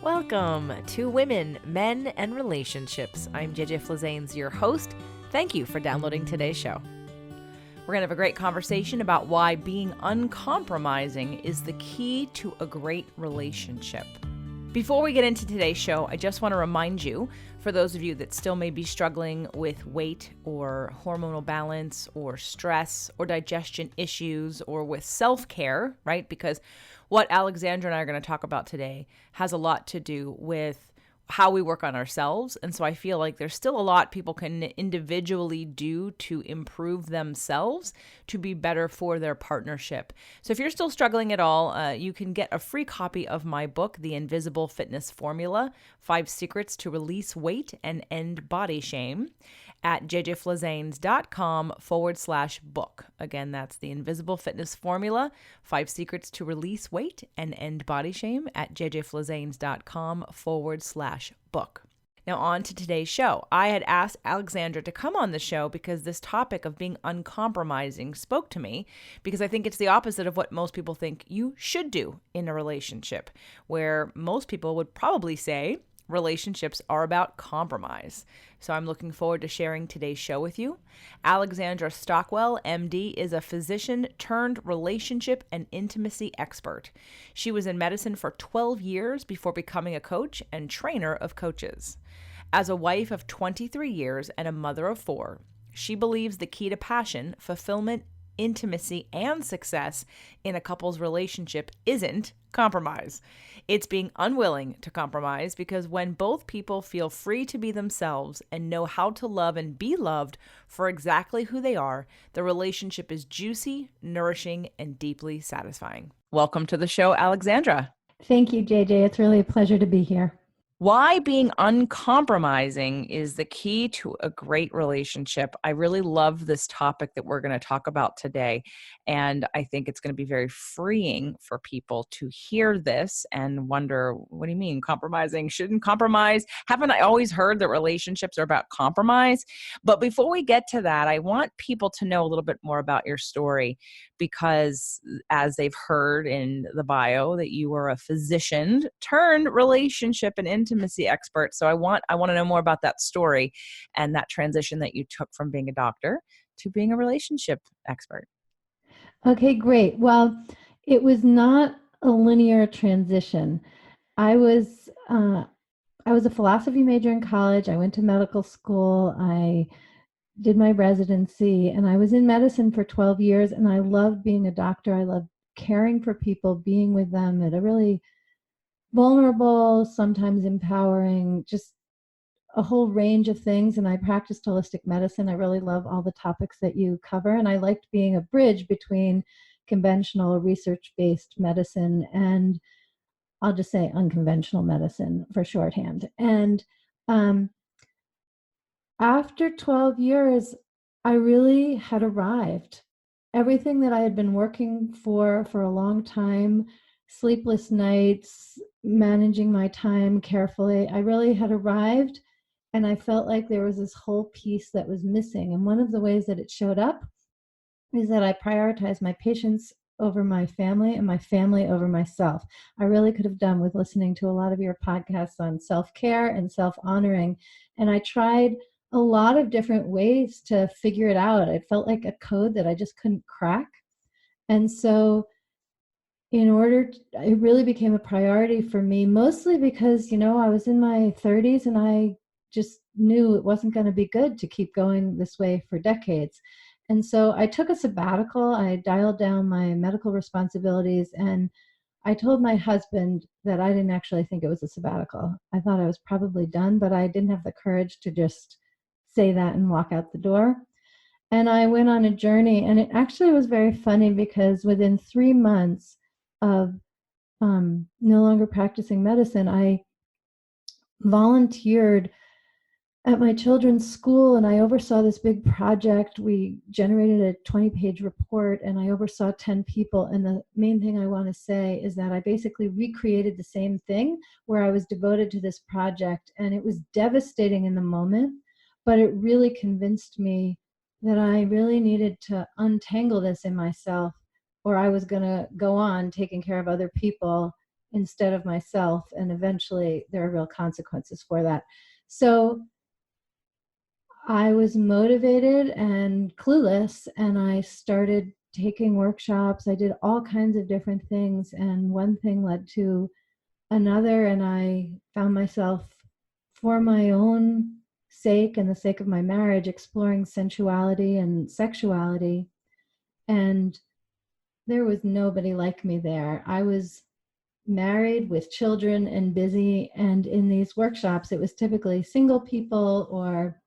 Welcome to Women, Men, and Relationships. I'm JJ Flazanes, your host. Thank you for downloading today's show. We're going to have a great conversation about why being uncompromising is the key to a great relationship. Before we get into today's show, I just want to remind you, for those of you that still may be struggling with weight or hormonal balance or stress or digestion issues or with self-care, right? Because what Alexandra and I are going to talk about today has a lot to do with how we work on ourselves. And so I feel like there's still a lot people can individually do to improve themselves to be better for their partnership. So if you're still struggling at all, you can get a free copy of my book, The Invisible Fitness Formula, 5 Secrets to Release Weight and End Body Shame, at jjflazanes.com/book. Again, that's The Invisible Fitness Formula, 5 Secrets to Release Weight and End Body Shame, at jjflazanes.com/book. Now on to today's show. I had asked Alexandra to come on the show because this topic of being uncompromising spoke to me, because I think it's the opposite of what most people think you should do in a relationship, where most people would probably say relationships are about compromise. So I'm looking forward to sharing today's show with you. Alexandra Stockwell, MD, is a physician turned relationship and intimacy expert. She was in medicine for 12 years before becoming a coach and trainer of coaches. As a wife of 23 years and a mother of 4, she believes the key to passion, fulfillment, intimacy, and success in a couple's relationship isn't compromise. It's being unwilling to compromise, because when both people feel free to be themselves and know how to love and be loved for exactly who they are, the relationship is juicy, nourishing, and deeply satisfying. Welcome to the show, Alexandra. Thank you, JJ. It's really a pleasure to be here. Why being uncompromising is the key to a great relationship. I really love this topic that we're going to talk about today. And I think it's going to be very freeing for people to hear this and wonder, what do you mean compromising? Shouldn't compromise? Haven't I always heard that relationships are about compromise? But before we get to that, I want people to know a little bit more about your story, because as they've heard in the bio that you are a physician turned relationship and intimacy expert. So I want to know more about that story and that transition that you took from being a doctor to being a relationship expert. Okay, great. Well, it was not a linear transition. I was a philosophy major in college. I went to medical school. I did my residency, and I was in medicine for 12 years, and I loved being a doctor. I loved caring for people, being with them at a really vulnerable, sometimes empowering, just a whole range of things. And I practiced holistic medicine. I really love all the topics that you cover. And I liked being a bridge between conventional research-based medicine and, I'll just say, unconventional medicine for shorthand. And after 12 years, I really had arrived. Everything that I had been working for a long time, sleepless nights, managing my time carefully, I really had arrived. And I felt like there was this whole piece that was missing. And one of the ways that it showed up is that I prioritized my patients over my family and my family over myself. I really could have done with listening to a lot of your podcasts on self-care and self-honoring. And I tried a lot of different ways to figure it out. It felt like a code that I just couldn't crack. And so it really became a priority for me, mostly because, I was in my 30s and I just knew it wasn't going to be good to keep going this way for decades. And so I took a sabbatical. I dialed down my medical responsibilities, and I told my husband that I didn't actually think it was a sabbatical. I thought I was probably done, but I didn't have the courage to just say that and walk out the door. And I went on a journey, and it actually was very funny, because within 3 months of no longer practicing medicine, I volunteered at my children's school, and I oversaw this big project. We generated a 20-page report, and I oversaw 10 people. And the main thing I want to say is that I basically recreated the same thing, where I was devoted to this project. And it was devastating in the moment, but it really convinced me that I really needed to untangle this in myself, or I was going to go on taking care of other people instead of myself. And eventually there are real consequences for that. So I was motivated and clueless, and I started taking workshops. I did all kinds of different things, and one thing led to another, and I found myself, for my own sake and the sake of my marriage, exploring sensuality and sexuality. And there was nobody like me there. I was married with children and busy, and in these workshops it was typically single people or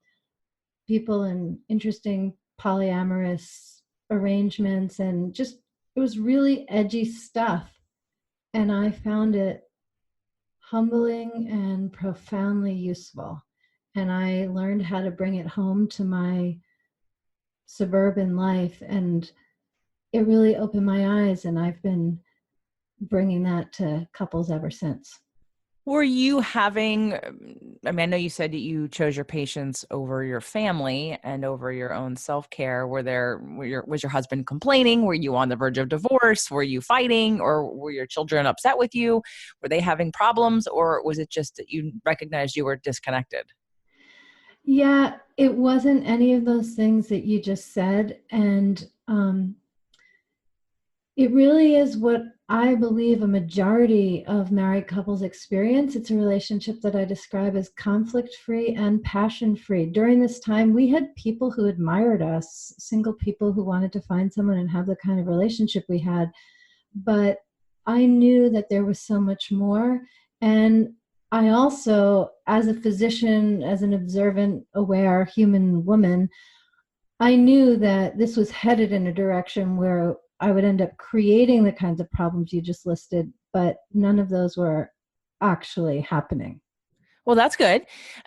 people in interesting polyamorous arrangements, and just, it was really edgy stuff. And I found it humbling and profoundly useful. And I learned how to bring it home to my suburban life. And it really opened my eyes. And I've been bringing that to couples ever since. Were you having, I mean, I know you said that you chose your patients over your family and over your own self-care. Was your husband complaining? Were you on the verge of divorce? Were you fighting, or were your children upset with you? Were they having problems, or was it just that you recognized you were disconnected? Yeah, it wasn't any of those things that you just said. And it really is what I believe a majority of married couples experience. It's a relationship that I describe as conflict-free and passion-free. During this time, we had people who admired us, single people who wanted to find someone and have the kind of relationship we had. But I knew that there was so much more. And I also, as a physician, as an observant, aware human woman, I knew that this was headed in a direction where I would end up creating the kinds of problems you just listed, but none of those were actually happening. Well, that's good.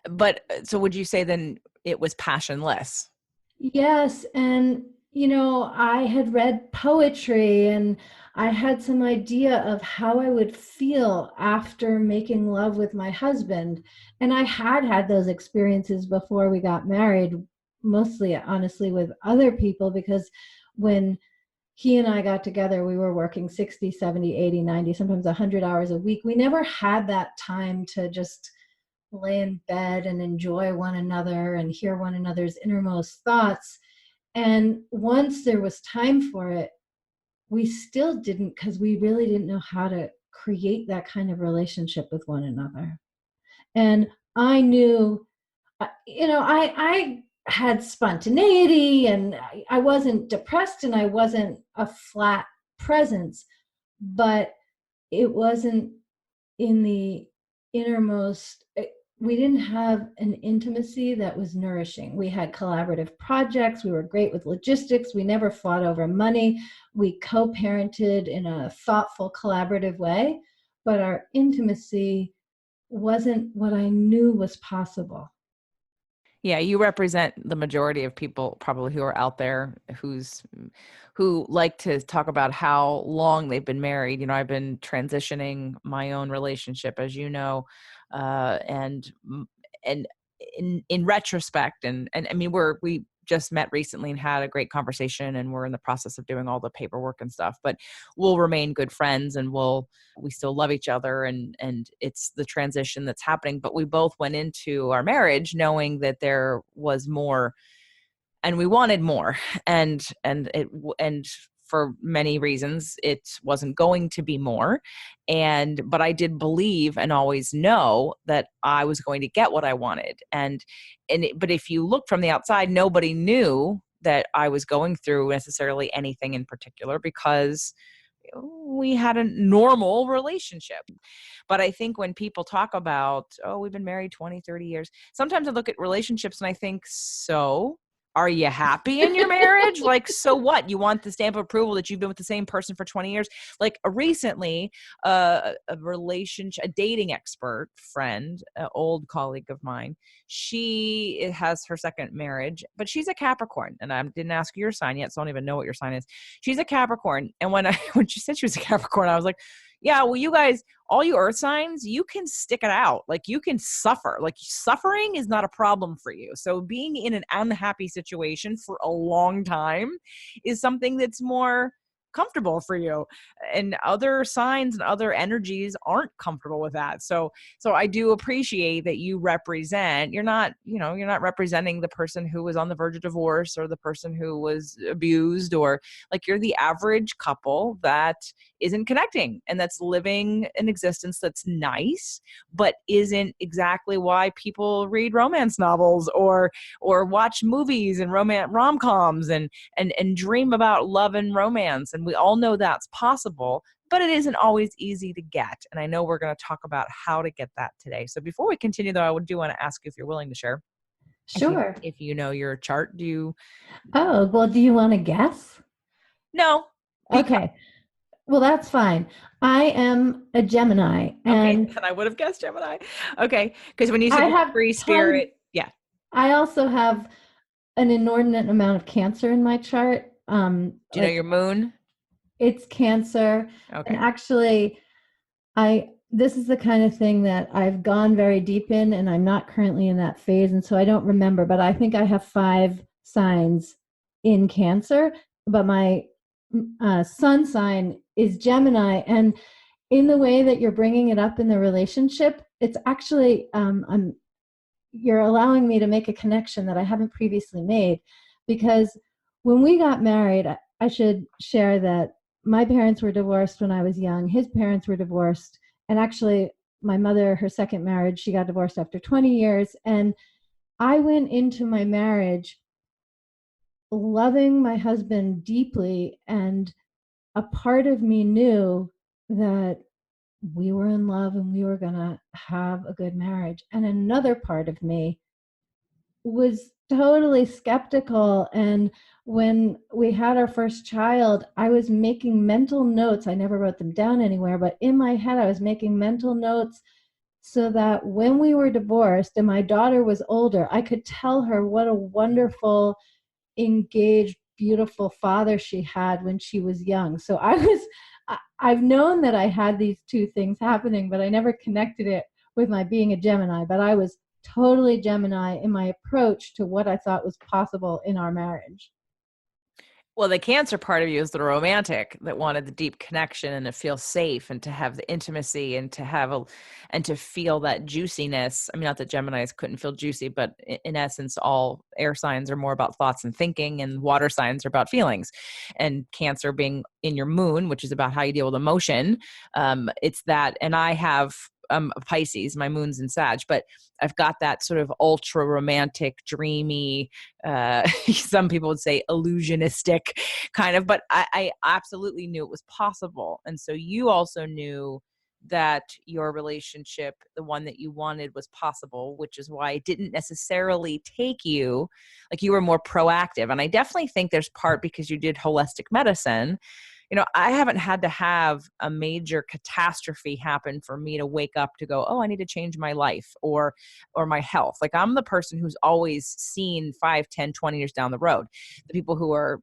But so would you say then it was passionless? Yes, and I had read poetry, and I had some idea of how I would feel after making love with my husband. And I had had those experiences before we got married, mostly honestly with other people, because when he and I got together, we were working 60, 70, 80, 90, sometimes 100 hours a week. We never had that time to just lay in bed and enjoy one another and hear one another's innermost thoughts. And once there was time for it, we still didn't, because we really didn't know how to create that kind of relationship with one another. And I knew, I had spontaneity, and I wasn't depressed, and I wasn't a flat presence, but it wasn't in the innermost. We didn't have an intimacy that was nourishing. We had collaborative projects. We were great with logistics. We never fought over money. We co-parented in a thoughtful, collaborative way, but our intimacy wasn't what I knew was possible. Yeah, you represent the majority of people probably who are out there who like to talk about how long they've been married. You know, I've been transitioning my own relationship, as you know, and in retrospect, and I mean, we just met recently and had a great conversation, and we're in the process of doing all the paperwork and stuff. But we'll remain good friends, and we still love each other, and it's the transition that's happening. But we both went into our marriage knowing that there was more, and we wanted more, and for many reasons it wasn't going to be more. But I did believe and always know that I was going to get what I wanted. But if you look from the outside, nobody knew that I was going through necessarily anything in particular, because we had a normal relationship. But I think when people talk about, oh, we've been married 20, 30 years, sometimes I look at relationships and I think, so are you happy in your marriage? Like, so what? You want the stamp of approval that you've been with the same person for 20 years? Like recently, a dating expert friend, an old colleague of mine, she has her second marriage, but she's a Capricorn. And I didn't ask your sign yet, so I don't even know what your sign is. She's a Capricorn. And when she said she was a Capricorn, I was like, yeah, well, you guys, all you earth signs, you can stick it out. Like, you can suffer. Like, suffering is not a problem for you. So being in an unhappy situation for a long time is something that's more comfortable for you, and other signs and other energies aren't comfortable with that. So I do appreciate that you represent, you're not, you're not representing the person who was on the verge of divorce or the person who was abused, or like, you're the average couple that isn't connecting and that's living an existence that's nice, but isn't exactly why people read romance novels or watch movies and rom-coms and dream about love and romance. And we all know that's possible, but it isn't always easy to get. And I know we're going to talk about how to get that today. So before we continue, though, I do want to ask you if you're willing to share. Sure. If you know your chart, do you? Oh, well, do you want to guess? No. Because, Okay. Well, that's fine. I am a Gemini, okay, and then I would have guessed Gemini. Okay, because when you I said have free tons. spirit, yeah. I also have an inordinate amount of Cancer in my chart. Do you know your moon? It's Cancer, and Okay. actually, I this is the kind of thing that I've gone very deep in, and I'm not currently in that phase, and so I don't remember. But I think I have 5 signs in Cancer, but my sun sign is Gemini, and in the way that you're bringing it up in the relationship, it's actually you're allowing me to make a connection that I haven't previously made, because when we got married, I should share that my parents were divorced when I was young. His parents were divorced. And actually, my mother, her second marriage, she got divorced after 20 years. And I went into my marriage loving my husband deeply. And a part of me knew that we were in love and we were going to have a good marriage. And another part of me was totally skeptical. And when we had our first child, I was making mental notes. I never wrote them down anywhere, but in my head, I was making mental notes so that when we were divorced and my daughter was older, I could tell her what a wonderful, engaged, beautiful father she had when she was young. So I've known that I had these two things happening, but I never connected it with my being a Gemini. But I was totally Gemini in my approach to what I thought was possible in our marriage. Well, the Cancer part of you is the romantic that wanted the deep connection and to feel safe and to have the intimacy and to and to feel that juiciness. I mean, not that Geminis couldn't feel juicy, but in essence, all air signs are more about thoughts and thinking, and water signs are about feelings. And Cancer being in your moon, which is about how you deal with emotion, it's that. And I have a Pisces, my moon's in Sag, but I've got that sort of ultra romantic, dreamy, some people would say illusionistic kind of, but I absolutely knew it was possible. And so you also knew that your relationship, the one that you wanted, was possible, which is why it didn't necessarily take you, like, you were more proactive. And I definitely think there's part because you did holistic medicine. I haven't had to have a major catastrophe happen for me to wake up to go, oh, I need to change my life or my health. Like, I'm the person who's always seen 5, 10, 20 years down the road. The people who are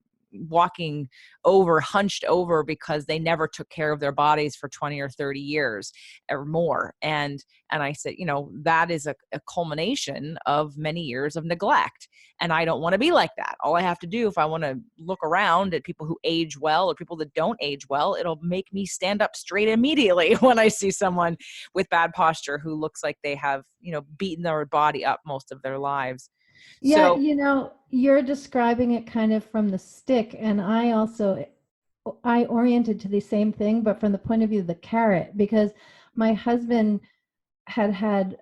walking over, hunched over because they never took care of their bodies for 20 or 30 years or more. And I said, that is a culmination of many years of neglect. And I don't want to be like that. All I have to do, if I want to look around at people who age well or people that don't age well, it'll make me stand up straight immediately when I see someone with bad posture who looks like they have, beaten their body up most of their lives. Yeah, So you're describing it kind of from the stick, and I oriented to the same thing, but from the point of view of the carrot, because my husband had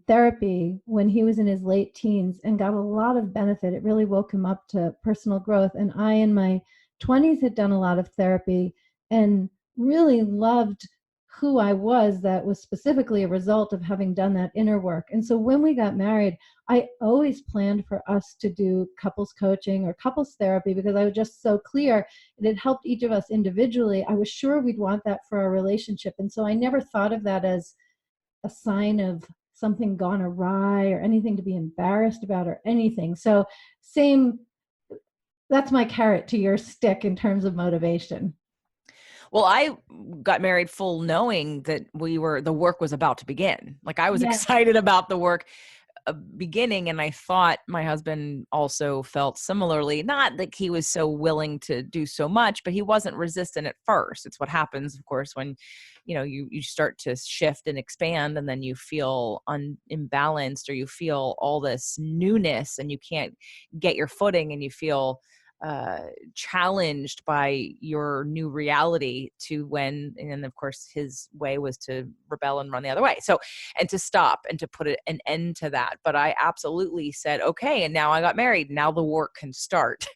therapy when he was in his late teens and got a lot of benefit. It really woke him up to personal growth. And I, in my 20s, had done a lot of therapy and really loved who I was. That was specifically a result of having done that inner work. And so when we got married, I always planned for us to do couples coaching or couples therapy because I was just so clear it had helped each of us individually. I was sure we'd want that for our relationship. And so I never thought of that as a sign of something gone awry or anything to be embarrassed about or anything. So that's my carrot to your stick in terms of motivation. well, I got married full knowing that the work was about to begin. Like, I was Yeah. excited about the work a beginning, and I thought my husband also felt similarly. Not that he was so willing to do so much, but he wasn't resistant at first. It's what happens, of course, when you start to shift and expand, and then you feel imbalanced, or you feel all this newness, and you can't get your footing, and you feel challenged by your new reality and then of course his way was to rebel and run the other way. So, and to stop and to put an end to that. But I absolutely said, okay. And now I got married. Now the work can start.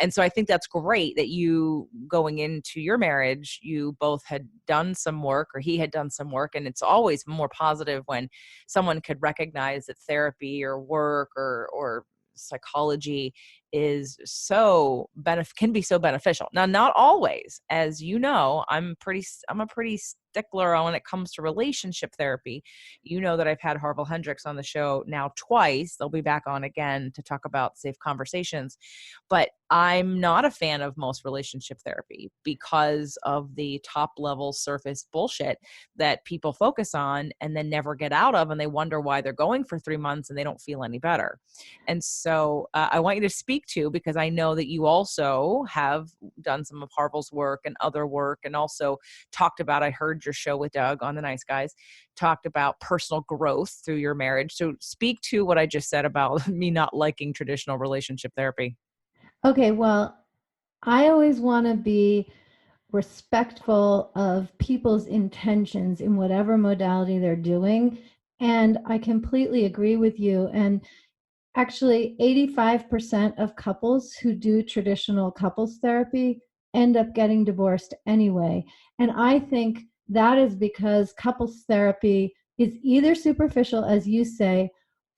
And so I think that's great that you, going into your marriage, you both had done some work, or he had done some work. And it's always more positive when someone could recognize that therapy or work or psychology can be so beneficial. Now, not always, as you know, I'm a pretty stickler when it comes to relationship therapy. You know that I've had Harville Hendricks on the show now twice. They'll be back on again to talk about safe conversations. But I'm not a fan of most relationship therapy because of the top level surface bullshit that people focus on and then never get out of, and they wonder why they're going for 3 months and they don't feel any better. And so I want you to speak to, because I know that you also have done some of Harville's work and other work, and also talked about, I heard your show with Doug on The Nice Guys, talked about personal growth through your marriage. So speak to what I just said about me not liking traditional relationship therapy. Okay, well, I always want to be respectful of people's intentions in whatever modality they're doing. And I completely agree with you. And actually, 85% of couples who do traditional couples therapy end up getting divorced anyway. And I think that is because couples therapy is either superficial, as you say,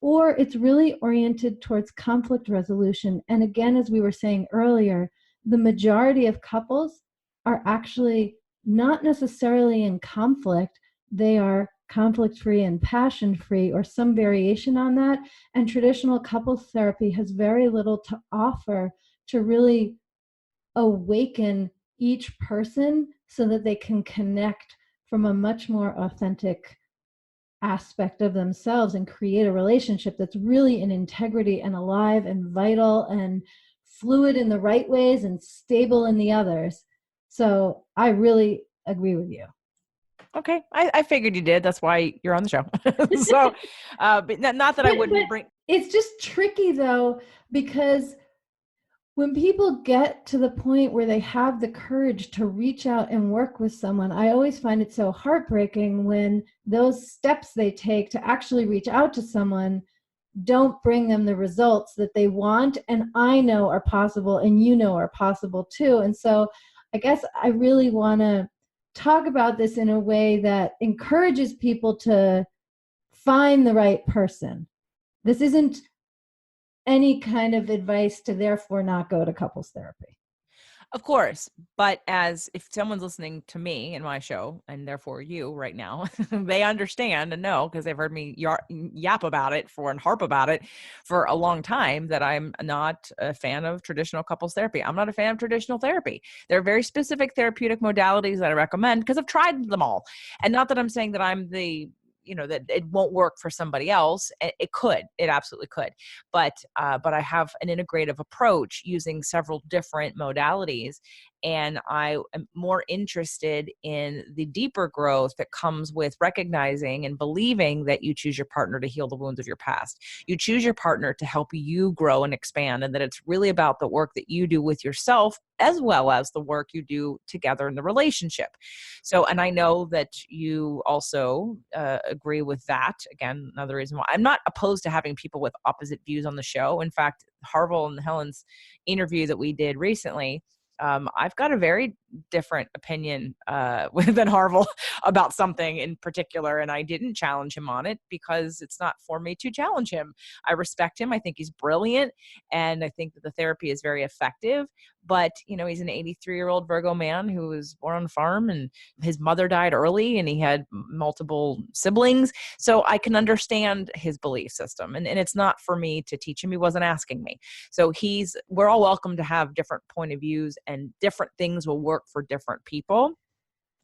or it's really oriented towards conflict resolution. And again, as we were saying earlier, the majority of couples are actually not necessarily in conflict. They are conflict free and passion free, or some variation on that. And traditional couples therapy has very little to offer to really awaken each person so that they can connect from a much more authentic aspect of themselves and create a relationship that's really in integrity and alive and vital and fluid in the right ways and stable in the others. So I really agree with you. Okay. I figured you did. That's why you're on the show. So, but not that I wouldn't bring. It's just tricky though, because when people get to the point where they have the courage to reach out and work with someone, I always find it so heartbreaking when those steps they take to actually reach out to someone don't bring them the results that they want and I know are possible and you know are possible too. And so I guess I really want to talk about this in a way that encourages people to find the right person. This isn't any kind of advice to therefore not go to couples therapy. Of course, but as if someone's listening to me and my show, and therefore you right now, they understand and know, because they've heard me yap about it and harp about it for a long time, that I'm not a fan of traditional couples therapy. I'm not a fan of traditional therapy. There are very specific therapeutic modalities that I recommend because I've tried them all. And not that I'm saying that I'm that it won't work for somebody else. It absolutely could. But I have an integrative approach using several different modalities. And I am more interested in the deeper growth that comes with recognizing and believing that you choose your partner to heal the wounds of your past. You choose your partner to help you grow and expand, and that it's really about the work that you do with yourself as well as the work you do together in the relationship. So, and I know that you also agree with that. Again, another reason why I'm not opposed to having people with opposite views on the show. In fact, Harville and Helen's interview that we did recently, I've got a very different opinion than Harville about something in particular, and I didn't challenge him on it because it's not for me to challenge him. I respect him. I think he's brilliant, and I think that the therapy is very effective. But, he's an 83-year-old Virgo man who was born on a farm, and his mother died early, and he had multiple siblings. So I can understand his belief system, and it's not for me to teach him. He wasn't asking me. So we're all welcome to have different point of views, and different things will work for different people.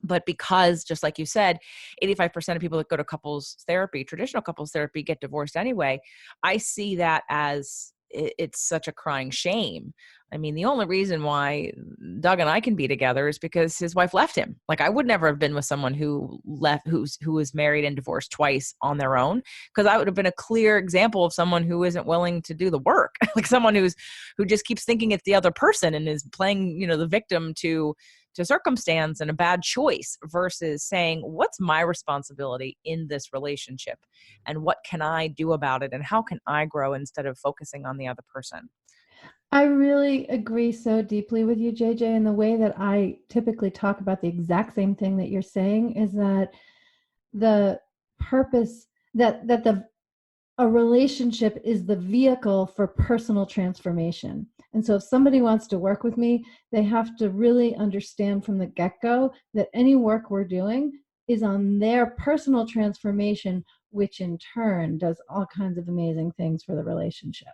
But because, just like you said, 85% of people that go to couples therapy, traditional couples therapy, get divorced anyway, I see that as it's such a crying shame. I mean, the only reason why Doug and I can be together is because his wife left him. Like, I would never have been with someone who left, who was married and divorced twice on their own, because I would have been a clear example of someone who isn't willing to do the work, like someone who just keeps thinking it's the other person and is playing, the victim to circumstance and a bad choice, versus saying, what's my responsibility in this relationship and what can I do about it and how can I grow, instead of focusing on the other person. I really agree so deeply with you, JJ. And the way that I typically talk about the exact same thing that you're saying is that the purpose that a relationship is the vehicle for personal transformation. And so if somebody wants to work with me, they have to really understand from the get-go that any work we're doing is on their personal transformation, which in turn does all kinds of amazing things for the relationship.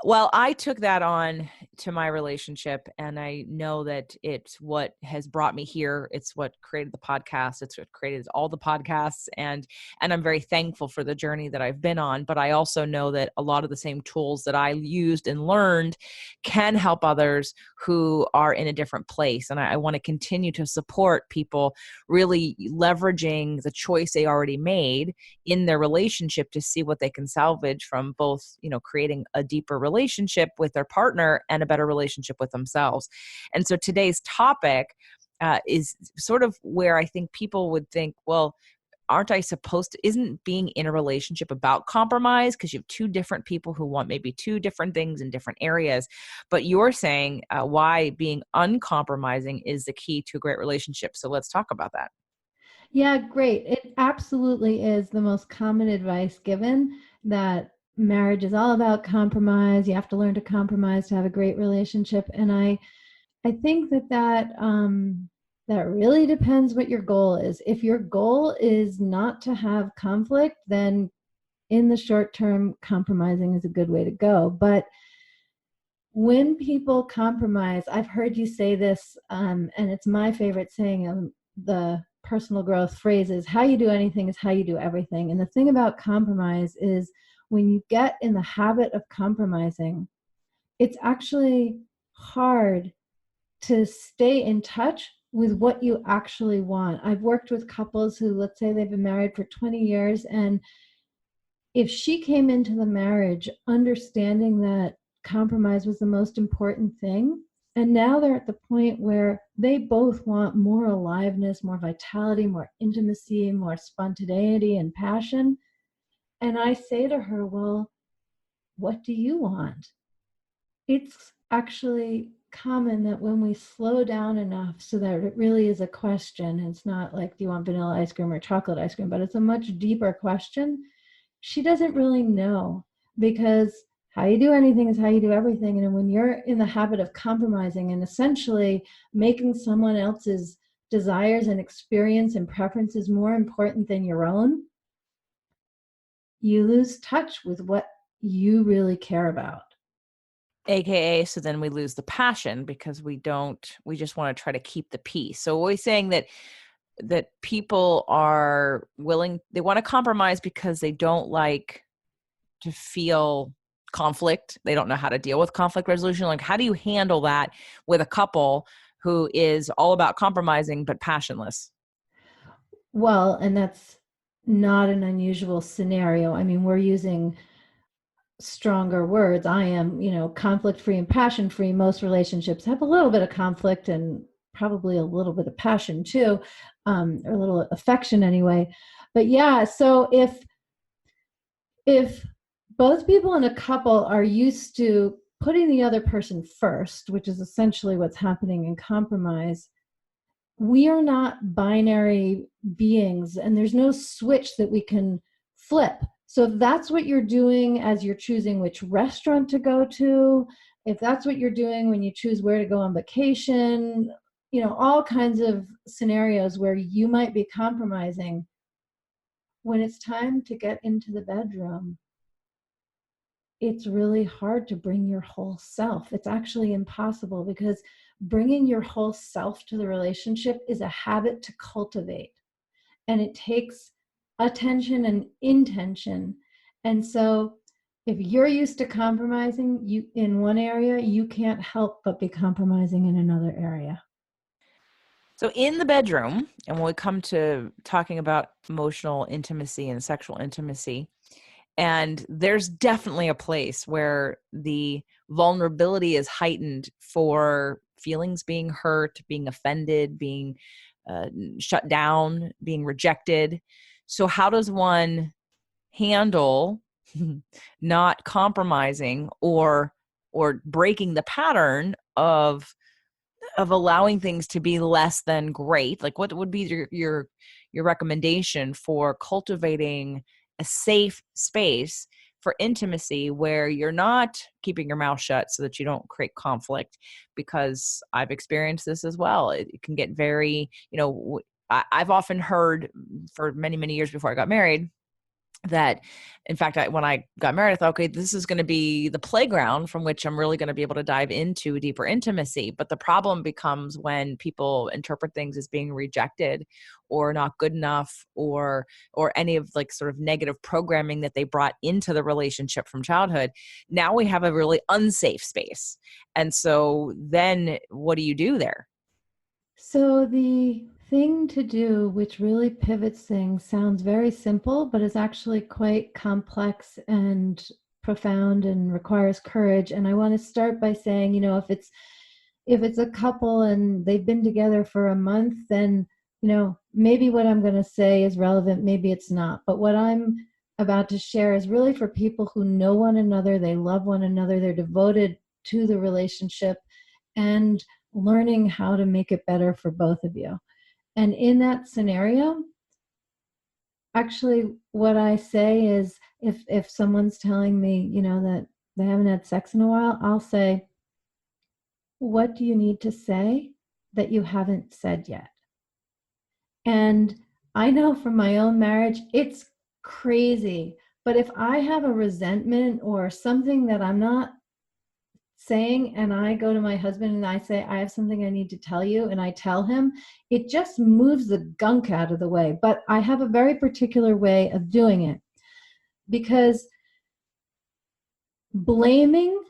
Well, I took that on to my relationship, and I know that it's what has brought me here. It's what created the podcast. It's what created all the podcasts, and I'm very thankful for the journey that I've been on. But I also know that a lot of the same tools that I used and learned can help others who are in a different place. And I want to continue to support people really leveraging the choice they already made in their relationship to see what they can salvage from both, creating a deeper relationship with their partner and a better relationship with themselves. And so today's topic is sort of where I think people would think, well, aren't I supposed to, isn't being in a relationship about compromise? Because you have two different people who want maybe two different things in different areas. But you're saying why being uncompromising is the key to a great relationship. So let's talk about that. Yeah, great. It absolutely is the most common advice given, that marriage is all about compromise. You have to learn to compromise to have a great relationship. And I think that really depends what your goal is. If your goal is not to have conflict, then in the short term, compromising is a good way to go. But when people compromise, I've heard you say this, and it's my favorite saying of the personal growth phrase is, how you do anything is how you do everything. And the thing about compromise is, when you get in the habit of compromising, it's actually hard to stay in touch with what you actually want. I've worked with couples who, let's say they've been married for 20 years, and if she came into the marriage understanding that compromise was the most important thing, and now they're at the point where they both want more aliveness, more vitality, more intimacy, more spontaneity and passion. And I say to her, well, what do you want? It's actually common that when we slow down enough so that it really is a question, it's not like, do you want vanilla ice cream or chocolate ice cream, but it's a much deeper question. She doesn't really know, because how you do anything is how you do everything. And when you're in the habit of compromising and essentially making someone else's desires and experience and preferences more important than your own, you lose touch with what you really care about. AKA, so then we lose the passion because we just want to try to keep the peace. So always saying that people are willing, they want to compromise because they don't like to feel conflict. They don't know how to deal with conflict resolution. Like, how do you handle that with a couple who is all about compromising but passionless? Well, and that's not an unusual scenario. I mean, we're using stronger words. I am, conflict free and passion free. Most relationships have a little bit of conflict and probably a little bit of passion too, or a little affection anyway. But yeah, so if both people in a couple are used to putting the other person first, which is essentially what's happening in compromise, we are not binary beings, and there's no switch that we can flip. So if that's what you're doing as you're choosing which restaurant to go to, if that's what you're doing when you choose where to go on vacation, all kinds of scenarios where you might be compromising, when it's time to get into the bedroom, it's really hard to bring your whole self. It's actually impossible, because bringing your whole self to the relationship is a habit to cultivate. And it takes attention and intention. And so if you're used to compromising you in one area, you can't help but be compromising in another area. So in the bedroom, and when we come to talking about emotional intimacy and sexual intimacy, and there's definitely a place where the vulnerability is heightened for feelings being hurt, being offended, being shut down, being rejected. So how does one handle not compromising or breaking the pattern of allowing things to be less than great? Like, what would be your recommendation for cultivating a safe space for intimacy where you're not keeping your mouth shut so that you don't create conflict? Because I've experienced this as well. It can get very, I've often heard for many, many years before I got married that, in fact, when I got married, I thought, okay, this is going to be the playground from which I'm really going to be able to dive into deeper intimacy. But the problem becomes when people interpret things as being rejected or not good enough, or any of like sort of negative programming that they brought into the relationship from childhood. Now we have a really unsafe space. And so then what do you do there? So the thing to do, which really pivots things, sounds very simple, but is actually quite complex and profound and requires courage. And I want to start by saying, if it's a couple and they've been together for a month, then maybe what I'm going to say is relevant, maybe it's not. But what I'm about to share is really for people who know one another, they love one another, they're devoted to the relationship, and learning how to make it better for both of you. And in that scenario, actually what I say is, if someone's telling me, that they haven't had sex in a while, I'll say, what do you need to say that you haven't said yet? And I know from my own marriage, it's crazy. But if I have a resentment or something that I'm not saying, and I go to my husband and I say, I have something I need to tell you, and I tell him, it just moves the gunk out of the way. But I have a very particular way of doing it, because blaming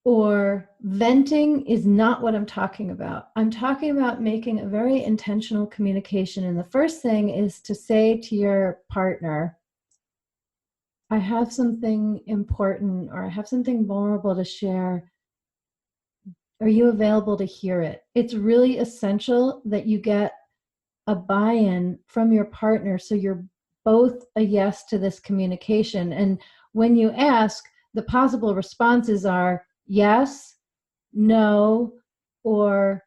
or venting is not what I'm talking about. I'm talking about making a very intentional communication. And the first thing is to say to your partner, I have something important, or I have something vulnerable to share. Are you available to hear it? It's really essential that you get a buy-in from your partner so you're both a yes to this communication. And when you ask, the possible responses are yes, no, or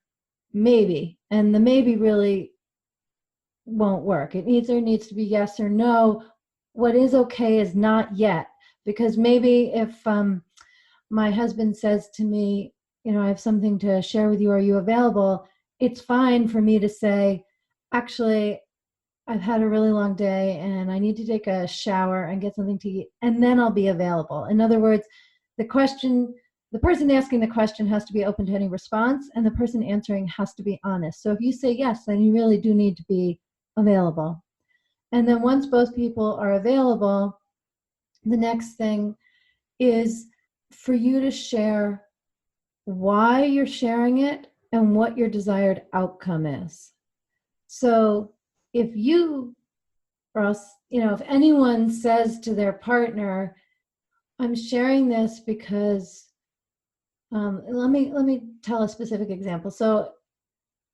maybe. And the maybe really won't work. It either needs to be yes or no. What is okay is not yet. Because maybe if my husband says to me, I have something to share with you, are you available? It's fine for me to say, actually, I've had a really long day and I need to take a shower and get something to eat, and then I'll be available. In other words, the person asking the question has to be open to any response, and the person answering has to be honest. So if you say yes, then you really do need to be available. And then once both people are available, the next thing is for you to share why you're sharing it and what your desired outcome is. So if you, or else, if anyone says to their partner, I'm sharing this because, let me tell a specific example. So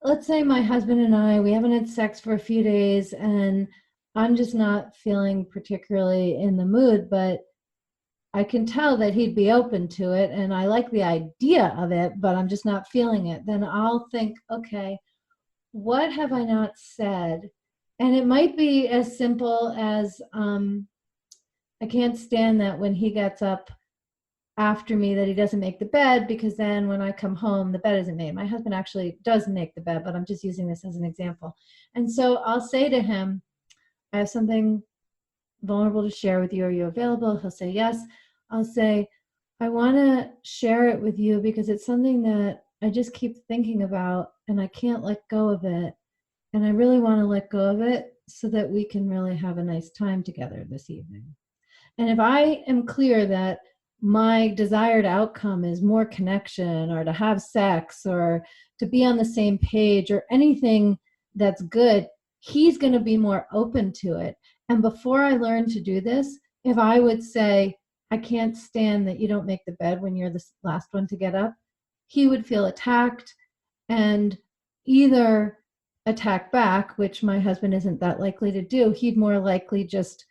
let's say my husband and I, we haven't had sex for a few days, and I'm just not feeling particularly in the mood, but I can tell that he'd be open to it, and I like the idea of it, but I'm just not feeling it. Then I'll think, okay, what have I not said? And it might be as simple as, I can't stand that when he gets up after me that he doesn't make the bed, because then when I come home, the bed isn't made. My husband actually does make the bed, but I'm just using this as an example. And so I'll say to him, I have something vulnerable to share with you. Are you available? He'll say yes. I'll say, I want to share it with you because it's something that I just keep thinking about, and I can't let go of it. And I really want to let go of it so that we can really have a nice time together this evening. And if I am clear that my desired outcome is more connection or to have sex or to be on the same page or anything that's good, he's going to be more open to it. And before I learned to do this, if I would say, I can't stand that you don't make the bed when you're the last one to get up, he would feel attacked and either attack back, which my husband isn't that likely to do. He'd more likely just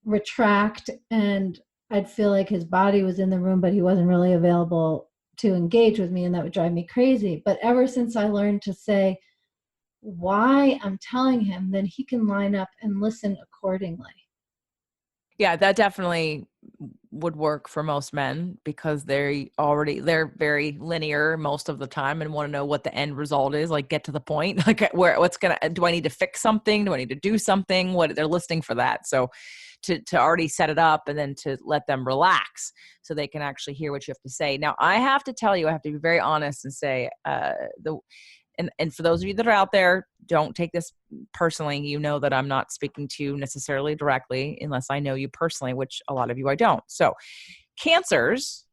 retract, and I'd feel like his body was in the room, but he wasn't really available to engage with me, and that would drive me crazy. But ever since I learned to say why I'm telling him, then he can line up and listen accordingly. Yeah, that definitely would work for most men because they're very linear most of the time and want to know what the end result is, like get to the point, like do I need to fix something? Do I need to do something? What they're listening for that. So to already set it up and then to let them relax so they can actually hear what you have to say. Now, I have to tell you, I have to be very honest and say, and for those of you that are out there, don't take this personally. You know that I'm not speaking to you necessarily directly unless I know you personally, which a lot of you I don't. So cancers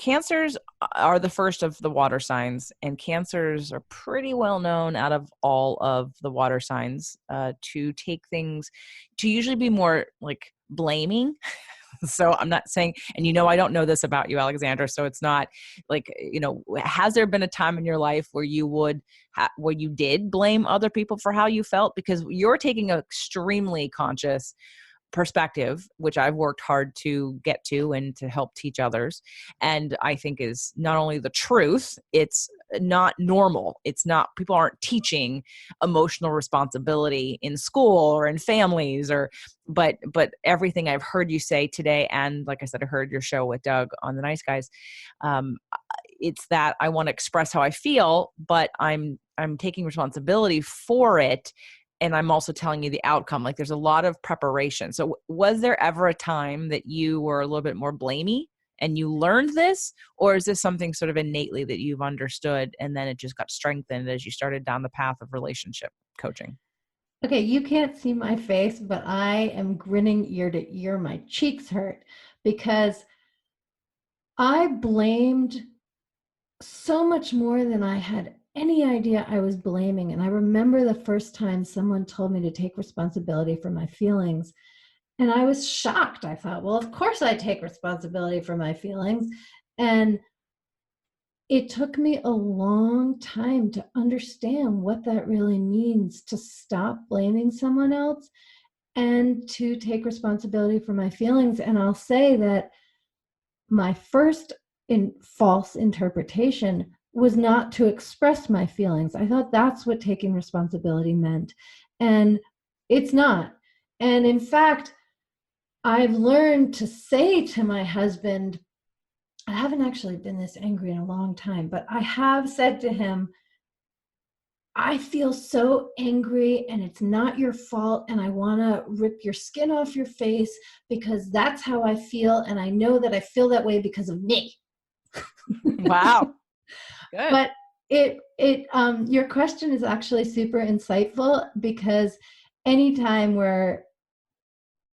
cancers are the first of the water signs, and cancers are pretty well known out of all of the water signs to take things, to usually be more like blaming. So I'm not saying, and I don't know this about you, Alexandra. So it's not like, has there been a time in your life where where you did blame other people for how you felt? Because you're taking an extremely conscious perspective, which I've worked hard to get to and to help teach others. And I think is not only the truth, it's not normal. It's not, people aren't teaching emotional responsibility in school or in families but everything I've heard you say today, and like I said, I heard your show with Doug on the Nice Guys. Um, it's that I want to express how I feel, but I'm taking responsibility for it, and I'm also telling you the outcome. Like there's a lot of preparation. So was there ever a time that you were a little bit more blamey and you learned this, or is this something sort of innately that you've understood and then it just got strengthened as you started down the path of relationship coaching? Okay, you can't see my face, but I am grinning ear to ear. My cheeks hurt because I blamed so much more than I had any idea I was blaming. And I remember the first time someone told me to take responsibility for my feelings. And I was shocked. I thought, well, of course I take responsibility for my feelings. And it took me a long time to understand what that really means, to stop blaming someone else and to take responsibility for my feelings. And I'll say that my first false interpretation was not to express my feelings. I thought that's what taking responsibility meant. And it's not. And in fact, I've learned to say to my husband, I haven't actually been this angry in a long time, but I have said to him, I feel so angry and it's not your fault. And I want to rip your skin off your face because that's how I feel. And I know that I feel that way because of me. Wow. Good. But your question is actually super insightful because anytime we're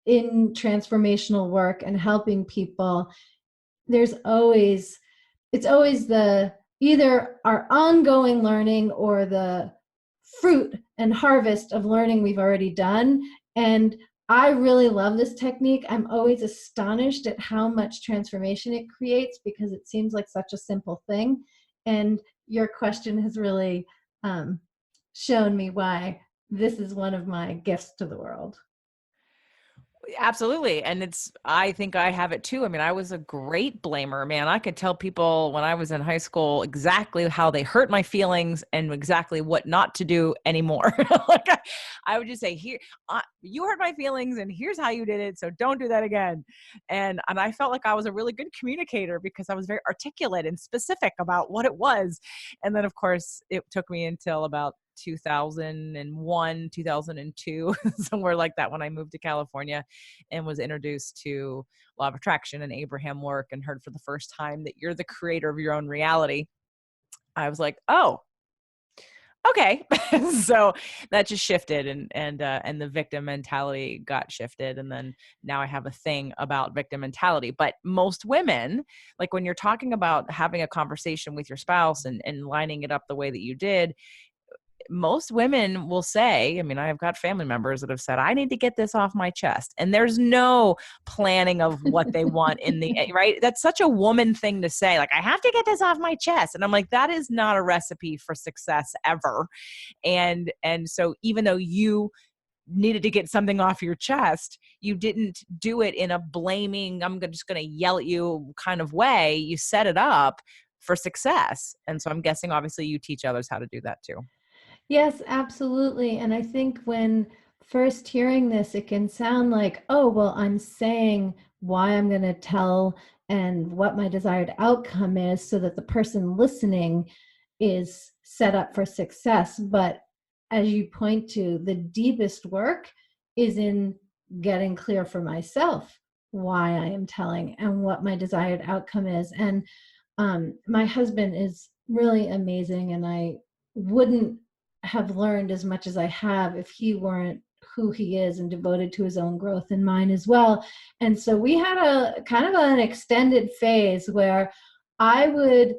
in transformational work and helping people, it's always the either our ongoing learning or the fruit and harvest of learning we've already done. And I really love this technique. I'm always astonished at how much transformation it creates because it seems like such a simple thing. And your question has really shown me why this is one of my gifts to the world. Absolutely. And I think I have it too. I mean, I was a great blamer, man. I could tell people when I was in high school exactly how they hurt my feelings and exactly what not to do anymore. Like I would just say, here, you hurt my feelings and here's how you did it. So don't do that again. And I felt like I was a really good communicator because I was very articulate and specific about what it was. And then of course it took me until about 2001, 2002, somewhere like that, when I moved to California and was introduced to law of attraction and Abraham work and heard for the first time that you're the creator of your own reality. I was like, oh, okay. So that just shifted, and the victim mentality got shifted, and then now I have a thing about victim mentality. But most women, like when you're talking about having a conversation with your spouse and lining it up the way that you did, most women will say, I mean, I've got family members that have said, I need to get this off my chest. And there's no planning of what they want in the right. That's such a woman thing to say. Like, I have to get this off my chest. And I'm like, that is not a recipe for success ever. And so even though you needed to get something off your chest, you didn't do it in a blaming, just going to yell at you kind of way. You set it up for success. And so I'm guessing obviously you teach others how to do that too. Yes, absolutely. And I think when first hearing this, it can sound like, oh, well, I'm saying why I'm going to tell and what my desired outcome is so that the person listening is set up for success. But as you point to, the deepest work is in getting clear for myself why I am telling and what my desired outcome is. And my husband is really amazing, and I wouldn't have learned as much as I have if he weren't who he is and devoted to his own growth and mine as well. And so we had a kind of an extended phase where I would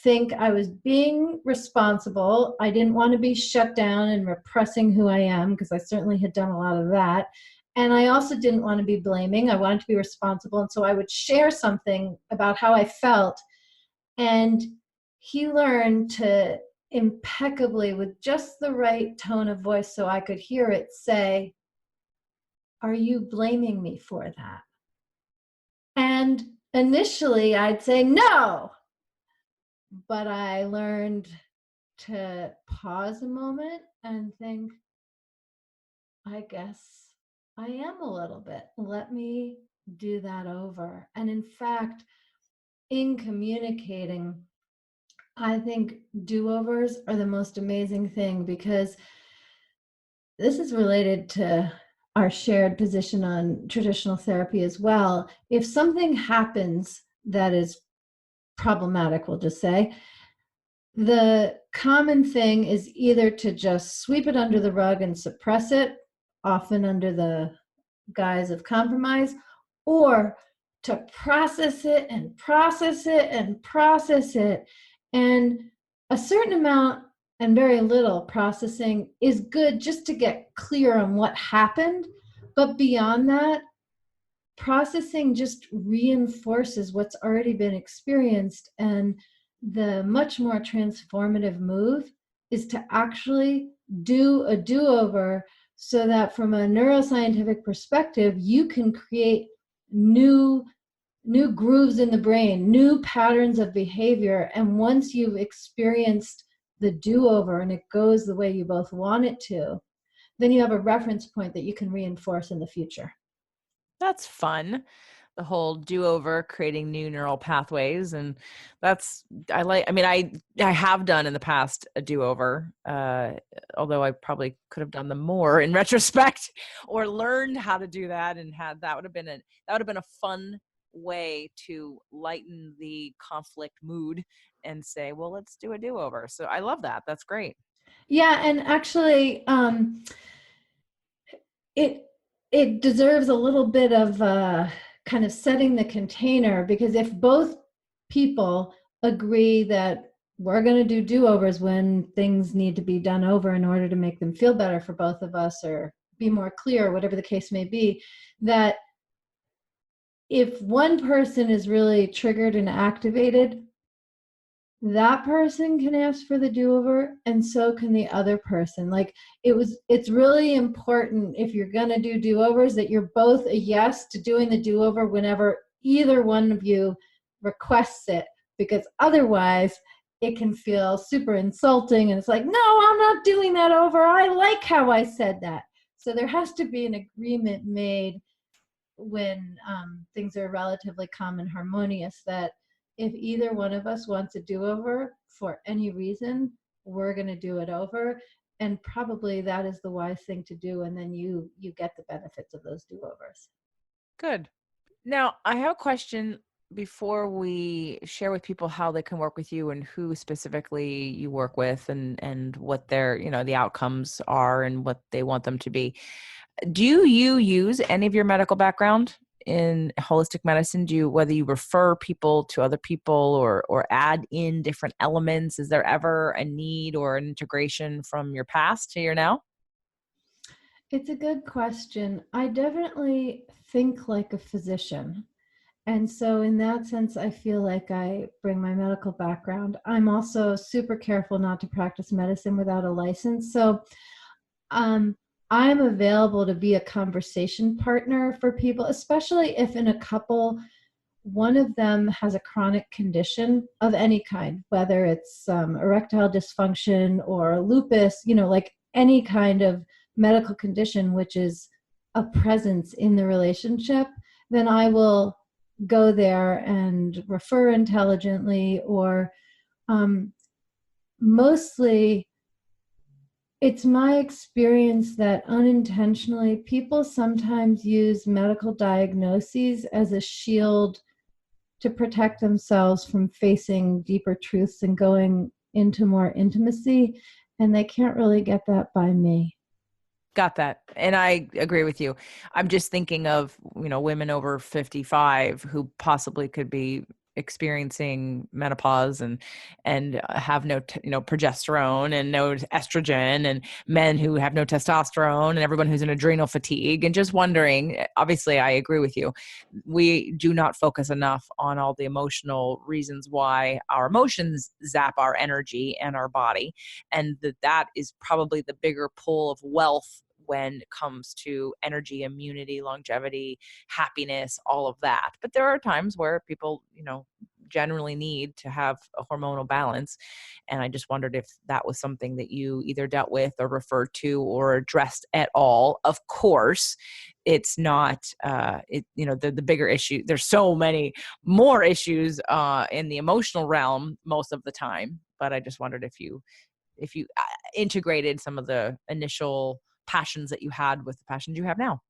think I was being responsible. I didn't want to be shut down and repressing who I am, because I certainly had done a lot of that. And I also didn't want to be blaming. I wanted to be responsible. And so I would share something about how I felt. And he learned to impeccably, with just the right tone of voice so I could hear it, say, are you blaming me for that? And initially I'd say no, but I learned to pause a moment and think, I guess I am a little bit. Let me do that over. And in fact, in communicating, I think do-overs are the most amazing thing, because this is related to our shared position on traditional therapy as well. If something happens that is problematic, we'll just say, the common thing is either to just sweep it under the rug and suppress it, often under the guise of compromise, or to process it and process it and process it. And a certain amount and very little processing is good just to get clear on what happened. But beyond that, processing just reinforces what's already been experienced. And the much more transformative move is to actually do a do-over, so that from a neuroscientific perspective, you can create new grooves in the brain, new patterns of behavior. And once you've experienced the do-over and it goes the way you both want it to, then you have a reference point that you can reinforce in the future. That's fun. The whole do-over, creating new neural pathways. And that's, I mean, I have done in the past a do-over, although I probably could have done them more in retrospect, or learned how to do that, and had, that would have been a fun way to lighten the conflict mood and say, well, let's do a do-over. So I love that. That's great. Yeah, and actually, it it deserves a little bit of kind of setting the container, because if both people agree that we're going to do do-overs when things need to be done over in order to make them feel better for both of us, or be more clear, whatever the case may be, that if one person is really triggered and activated, that person can ask for the do-over, and so can the other person. Like, it's really important, if you're going to do do-overs, that you're both a yes to doing the do-over whenever either one of you requests it, because otherwise it can feel super insulting, and it's like, no, I'm not doing that over, I like how I said that. So there has to be an agreement made when things are relatively calm and harmonious, that if either one of us wants a do-over for any reason, we're going to do it over. And probably that is the wise thing to do. And then you get the benefits of those do-overs. Good. Now, I have a question. before we share with people how they can work with you and who specifically you work with and what their, the outcomes are and what they want them to be, do you use any of your medical background in holistic medicine? Whether you refer people to other people or add in different elements, is there ever a need or an integration from your past to your now? It's a good question. I definitely think like a physician. And so, in that sense, I feel like I bring my medical background. I'm also super careful not to practice medicine without a license. So, um, I'm available to be a conversation partner for people, especially if in a couple, one of them has a chronic condition of any kind, whether it's erectile dysfunction or lupus, like any kind of medical condition, which is a presence in the relationship, then I will go there and refer intelligently, or um, mostly it's my experience that unintentionally people sometimes use medical diagnoses as a shield to protect themselves from facing deeper truths and going into more intimacy. And they can't really get that by me. Got that. And I agree with you. I'm just thinking of, women over 55 who possibly could be experiencing menopause and have no progesterone and no estrogen, and men who have no testosterone, and everyone who's in adrenal fatigue, and just wondering. Obviously I agree with you, we do not focus enough on all the emotional reasons why our emotions zap our energy and our body, and that is probably the bigger pull of wealth when it comes to energy, immunity, longevity, happiness, all of that. But there are times where people, generally need to have a hormonal balance. And I just wondered if that was something that you either dealt with or referred to or addressed at all. Of course, it's not, the bigger issue. There's so many more issues in the emotional realm most of the time. But I just wondered if you integrated some of the initial passions that you had with the passions you have now.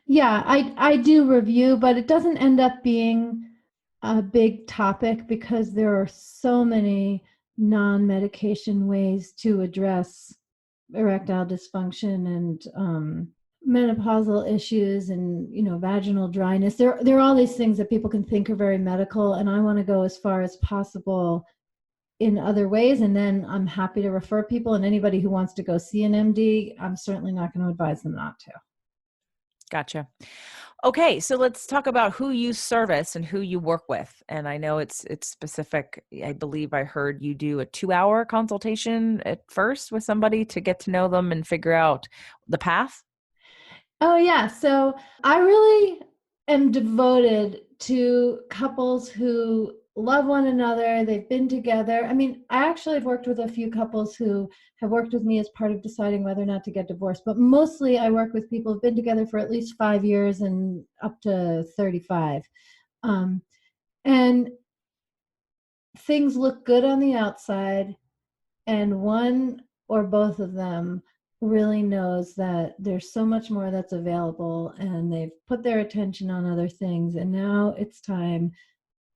Yeah, I do review, but it doesn't end up being a big topic because there are so many non-medication ways to address erectile dysfunction and menopausal issues and vaginal dryness. There are all these things that people can think are very medical, and I want to go as far as possible in other ways. And then I'm happy to refer people, and anybody who wants to go see an MD, I'm certainly not going to advise them not to. Gotcha. Okay, so let's talk about who you service and who you work with. And I know it's specific. I believe I heard you do a 2-hour consultation at first with somebody to get to know them and figure out the path. Oh, yeah. So I really am devoted to couples who love one another. They've been together. I mean, I actually have worked with a few couples who have worked with me as part of deciding whether or not to get divorced. But mostly I work with people who've been together for at least 5 years and up to 35. Um, and things look good on the outside, and one or both of them really knows that there's so much more that's available, and they've put their attention on other things, and now it's time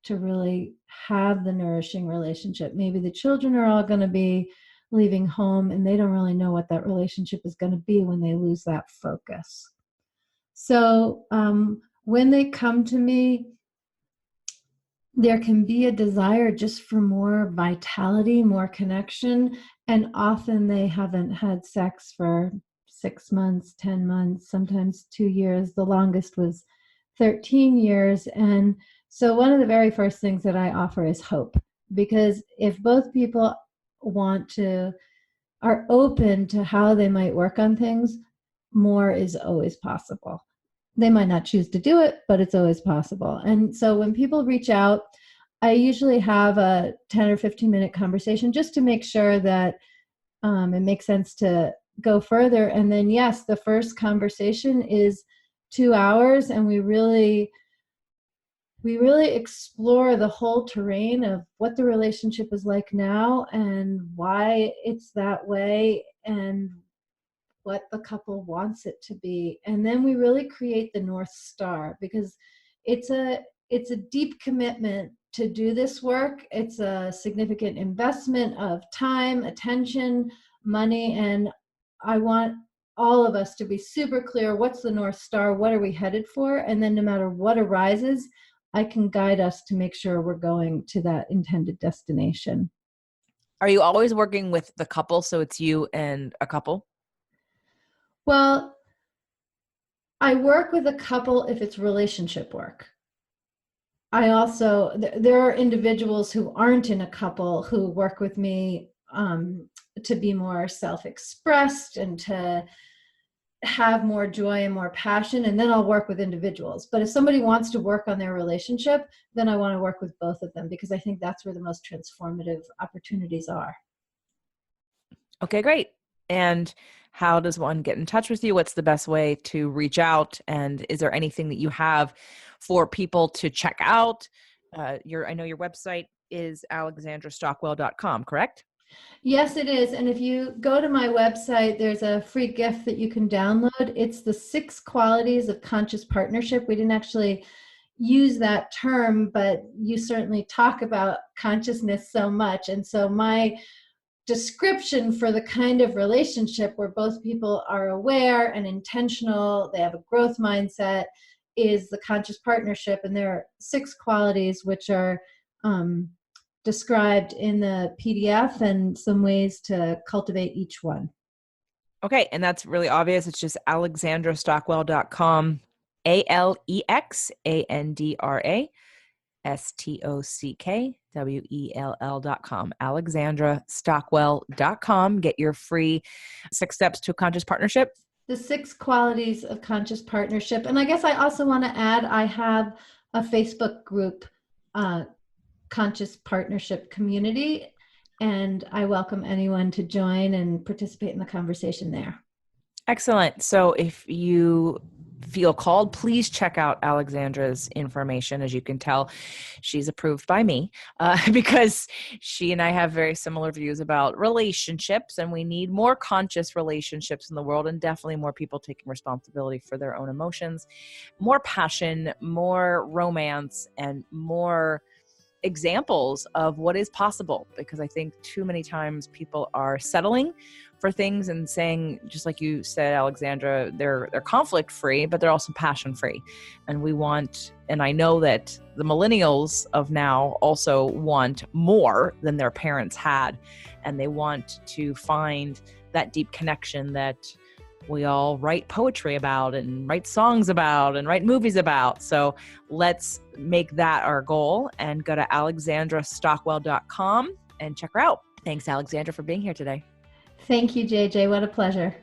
to really have the nourishing relationship. Maybe the children are all going to be leaving home, and they don't really know what that relationship is going to be when they lose that focus. So when they come to me, there can be a desire just for more vitality, more connection, and often they haven't had sex for 6 months, 10 months, sometimes 2 years. The longest was 13 years. And so one of the very first things that I offer is hope, because if both people are open to how they might work on things, more is always possible. They might not choose to do it, but it's always possible. And so when people reach out, I usually have a 10 or 15-minute conversation just to make sure that it makes sense to go further. And then, yes, the first conversation is 2 hours, and we really explore the whole terrain of what the relationship is like now and why it's that way and what the couple wants it to be. And then we really create the North Star, because it's a it's a deep commitment to do this work. It's a significant investment of time, attention, money, and I want all of us to be super clear, what's the North Star, what are we headed for? And then no matter what arises, I can guide us to make sure we're going to that intended destination. Are you always working with the couple? So it's you and a couple? Well, I work with a couple if it's relationship work. I also, there are individuals who aren't in a couple who work with me to be more self-expressed and to have more joy and more passion. And then I'll work with individuals. But if somebody wants to work on their relationship, then I want to work with both of them because I think that's where the most transformative opportunities are. Okay, great. And how does one get in touch with you? What's the best way to reach out? And is there anything that you have for people to check out? I know your website is alexandrastockwell.com, correct? Yes, it is. And if you go to my website, there's a free gift that you can download. It's the 6 qualities of conscious partnership. We didn't actually use that term, but you certainly talk about consciousness so much. And so my description for the kind of relationship where both people are aware and intentional, they have a growth mindset, is the conscious partnership. And there are 6 qualities which are described in the PDF and some ways to cultivate each one. Okay, and that's really obvious. It's just alexandrastockwell.com, ALEXANDRASTOCKWELL.com, alexandrastockwell.com. Get your free 6 steps to a conscious partnership. The 6 qualities of conscious partnership. And I guess I also want to add, I have a Facebook group, Conscious Partnership Community, and I welcome anyone to join and participate in the conversation there. Excellent. So if you feel called, please check out Alexandra's information. As you can tell, she's approved by me because she and I have very similar views about relationships, and we need more conscious relationships in the world, and definitely more people taking responsibility for their own emotions, more passion, more romance, and more examples of what is possible, because I think too many times people are settling for things and saying, just like you said, Alexandra, they're conflict free, but they're also passion free. And we want, and I know that the millennials of now also want more than their parents had, and they want to find that deep connection that we all write poetry about and write songs about and write movies about. So let's make that our goal and go to alexandrastockwell.com and check her out. Thanks, Alexandra, for being here today. Thank you, JJ. What a pleasure.